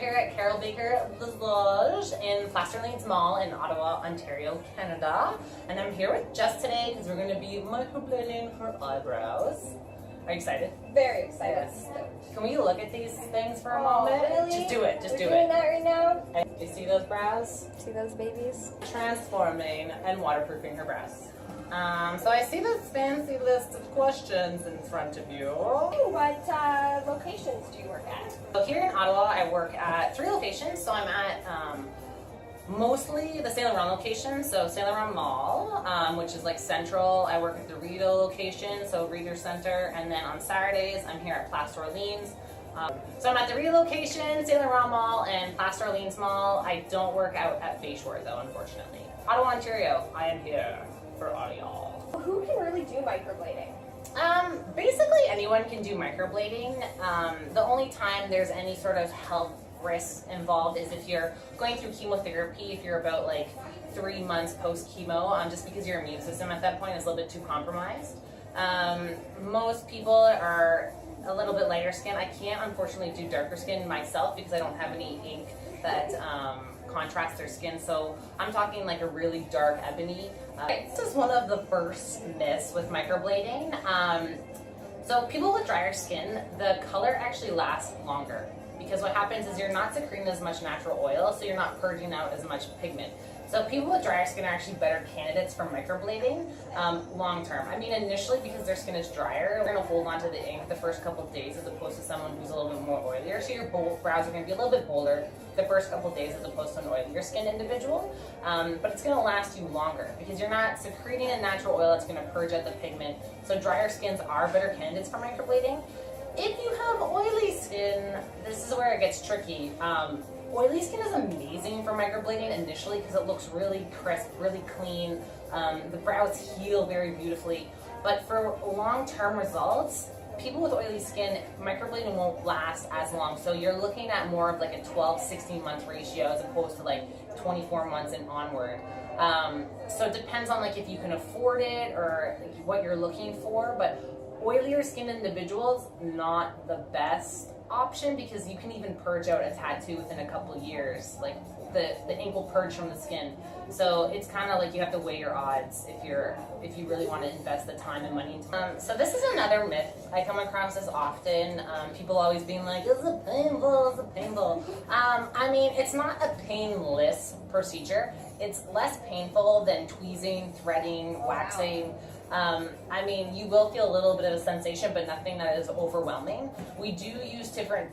here at Carol Baker Visage in Plasterlanes Mall in Ottawa, Ontario, Canada. And I'm here with Jess today because we're going to be microblading her eyebrows. Are you excited? Very excited. Yes. Can we look at these things for a moment? Really? Just do it. Just do We're doing it. that right now? You see those brows? See those babies? Transforming and waterproofing her brows. So I see this fancy list of questions in front of you. What locations do you work at? So here in Ottawa, I work at 3 locations. So I'm at mostly the Saint Laurent location, so Saint Laurent Mall, which is like central. I work at the Rideau location, so Reader Center, and then on Saturdays, I'm here at Place Orleans. So I'm at the Rideau location, Saint Laurent Mall, and Place Orleans Mall. I don't work out at Bayshore though, unfortunately. Ottawa, Ontario, I am here for audio. Who can really do microblading? Basically anyone can do microblading. The only time there's any sort of health risks involved is if you're going through chemotherapy, if you're about like 3 months post chemo, just because your immune system at that point is a little bit too compromised. Most people are a little bit lighter skin. I can't unfortunately do darker skin myself because I don't have any ink that contrasts their skin, so I'm talking like a really dark ebony. This is one of the first myths with microblading. So people with drier skin, the color actually lasts longer because what happens is you're not secreting as much natural oil, so you're not purging out as much pigment. So people with drier skin are actually better candidates for microblading long term. I mean, initially because their skin is drier, they're going to hold onto the ink the first couple of days as opposed to someone who's a little bit more oilier. So your brows are going to be a little bit bolder the first couple of days as opposed to an oilier skinned individual. But it's going to last you longer because you're not secreting a natural oil that's going to purge out the pigment. So drier skins are better candidates for microblading. If you have oily skin, this is where it gets tricky. Oily skin is amazing for microblading initially because it looks really crisp, really clean. The brows heal very beautifully. But for long-term results, people with oily skin, microblading won't last as long. So you're looking at more of like a 12-16 month ratio as opposed to like 24 months and onward. So it depends on like if you can afford it or like what you're looking for. But oilier skinned individuals, not the best option because you can even purge out a tattoo within a couple of years. Like the ink will purge from the skin. So it's kind of like you have to weigh your odds if you really want to invest the time and money. So this is another myth I come across this often. People always being like, "Is it painful? Is it painful?" I mean, it's not a painless procedure. It's less painful than tweezing, threading, waxing. I mean, you will feel a little bit of a sensation, but nothing that is overwhelming. We do use different,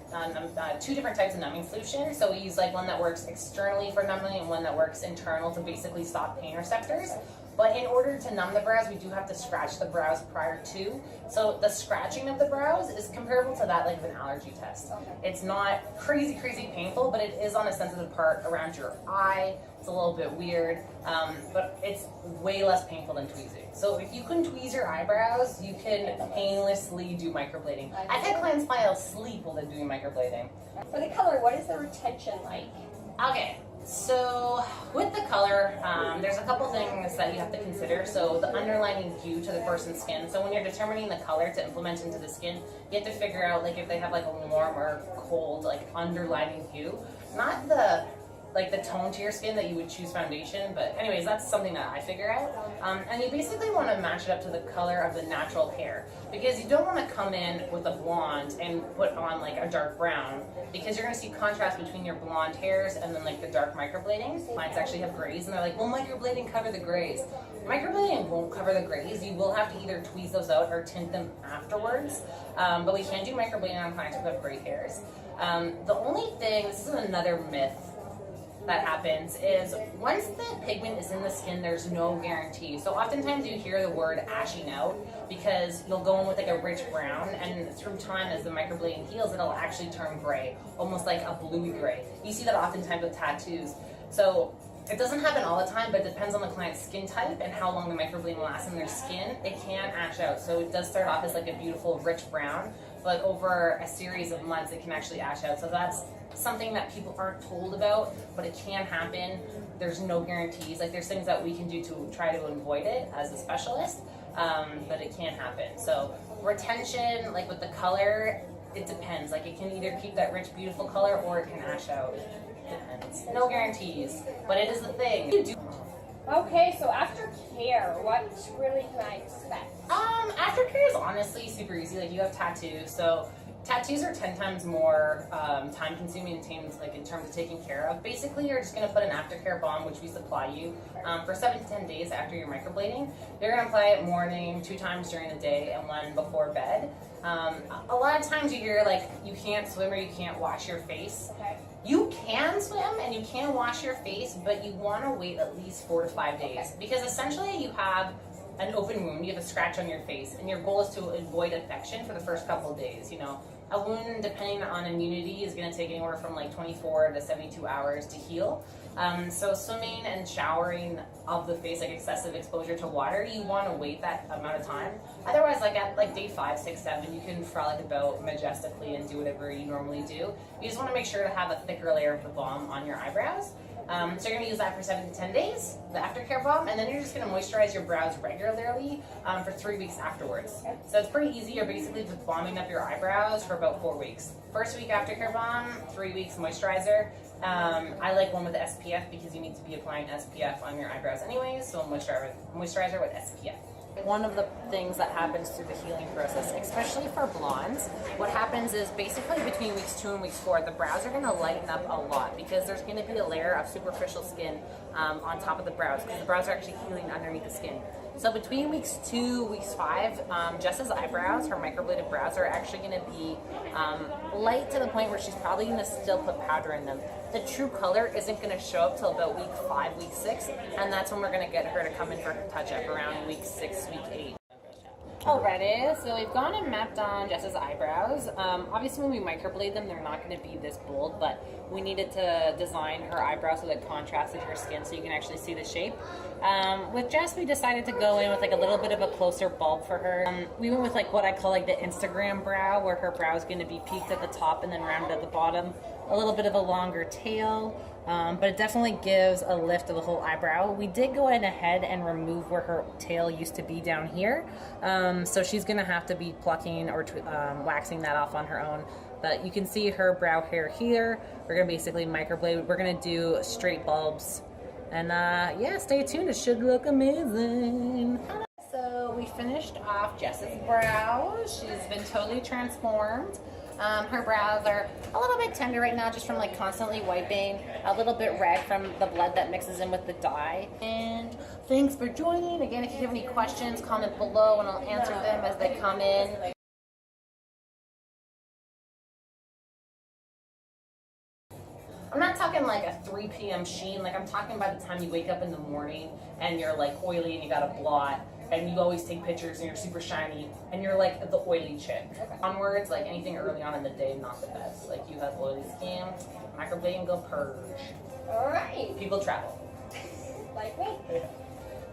2 different types of numbing solution. So we use like one that works externally for numbing and one that works internal to basically stop pain receptors. But in order to numb the brows, we do have to scratch the brows prior to. So the scratching of the brows is comparable to that like of an allergy test. It's not crazy painful, but it is on a sensitive part around your eye. It's a little bit weird, but it's way less painful than tweezing. So if you can tweeze your eyebrows, you can painlessly do microblading. I've had clients fall asleep while they're doing microblading. For the color, what is the retention like? Okay. So with the color, there's a couple things that you have to consider. So the underlying hue to the person's skin. So when you're determining the color to implement into the skin, you have to figure out like if they have like a warm or cold like underlying hue, not the tone to your skin that you would choose foundation. But anyways, that's something that I figure out. And you basically want to match it up to the color of the natural hair because you don't want to come in with a blonde and put on like a dark brown because you're going to see contrast between your blonde hairs and then like the dark microblading. Clients actually have grays and they're like, "Will microblading cover the grays?" Microblading won't cover the grays. You will have to either tweeze those out or tint them afterwards. But we can do microblading on clients who have gray hairs. The only thing, this is another myth that happens, is once the pigment is in the skin, there's no guarantee. So oftentimes you hear the word ashing out because you'll go in with like a rich brown, and through time as the microblading heals, it'll actually turn gray, almost like a bluey gray. You see that oftentimes with tattoos. So it doesn't happen all the time, but it depends on the client's skin type and how long the microblading lasts in their skin. It can ash out. So it does start off as like a beautiful rich brown, but over a series of months it can actually ash out. So that's something that people aren't told about, but it can happen. There's no guarantees. Like there's things that we can do to try to avoid it as a specialist, but it can happen. So retention, like with the color, it depends. Like it can either keep that rich, beautiful color or it can ash out. Depends. No guarantees, but it is a thing. Okay, so aftercare, what really can I expect? Aftercare is honestly super easy. Like you have tattoos, so tattoos are 10 times more time consuming in terms of taking care of. Basically, you're just going to put an aftercare balm, which we supply you for 7 to 10 days after your microblading. You're going to apply it morning, 2 times during the day, and 1 before bed. A lot of times you hear like you can't swim or you can't wash your face. Okay. You can swim and you can wash your face, but you want to wait at least 4 to 5 days because essentially you have an open wound, you have a scratch on your face, and your goal is to avoid infection for the first couple of days. You know, a wound, depending on immunity, is going to take anywhere from like 24 to 72 hours to heal. So swimming and showering of the face, like excessive exposure to water, you want to wait that amount of time. Otherwise, like at like day 5, 6, 7, you can frolic about majestically and do whatever you normally do. You just want to make sure to have a thicker layer of the balm on your eyebrows. So you're going to use that for 7 to 10 days, the aftercare balm, and then you're just going to moisturize your brows regularly for 3 weeks afterwards. So it's pretty easy. You're basically just balming up your eyebrows for about 4 weeks. First week aftercare balm, 3 weeks moisturizer. I like one with SPF because you need to be applying SPF on your eyebrows anyways, so moisturizer with SPF. One of the things that happens through the healing process, especially for blondes, what happens is basically between weeks 2 and weeks 4, the brows are going to lighten up a lot because there's going to be a layer of superficial skin on top of the brows because the brows are actually healing underneath the skin. So between weeks 2, weeks 5, Jess's eyebrows, her microbladed brows, are actually going to be light to the point where she's probably going to still put powder in them. The true color isn't going to show up till about week 5, week 6, and that's when we're going to get her to come in for her touch-up around week 6, week 8. Alrighty, so we've gone and mapped on Jess's eyebrows. Obviously when we microblade them, they're not going to be this bold, but we needed to design her eyebrows so that it contrasted her skin so you can actually see the shape. With Jess, we decided to go in with like a little bit of a closer bulb for her. We went with like what I call like the Instagram brow, where her brow is going to be peaked at the top and then rounded at the bottom. A little bit of a longer tail, but it definitely gives a lift to the whole eyebrow. We did go in ahead and remove where her tail used to be down here, so she's going to have to be plucking or waxing that off on her own. But you can see her brow hair here. We're going to basically microblade. We're going to do straight bulbs. And yeah, stay tuned. It should look amazing. So we finished off Jess's brows. She's been totally transformed. Her brows are a little bit tender right now just from like constantly wiping, a little bit red from the blood that mixes in with the dye. And thanks for joining. Again, if you have any questions, comment below and I'll answer them as they come in. I'm not talking like a 3 p.m. sheen, like I'm talking by the time you wake up in the morning and you're like oily and you got a blot and you always take pictures and you're super shiny and you're like the oily chick. Onwards, like anything early on in the day, not the best. Like you have oily skin, microblading, go purge. Alright. People travel. Like me.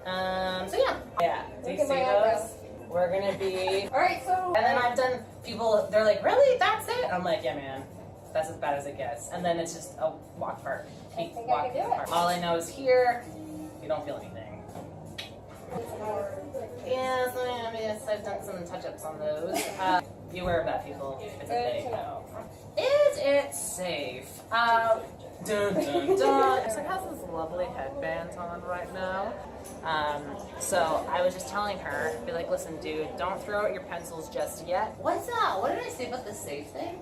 So yeah. Yeah, do you see those? We're gonna be... Alright, so... And then I've done people, they're like, really? That's it? I'm like, yeah man. That's as bad as it gets. And then it's just a walk park. I think I can do it. All I know is here, you don't feel anything. Yes, I've done some touch-ups on those. Be aware of that, people. It's a thing. Is it safe? Dun dun dun. She has this lovely headband on right now. So I was just telling her, be like, listen, dude, don't throw out your pencils just yet. What's that? What did I say about the safe thing?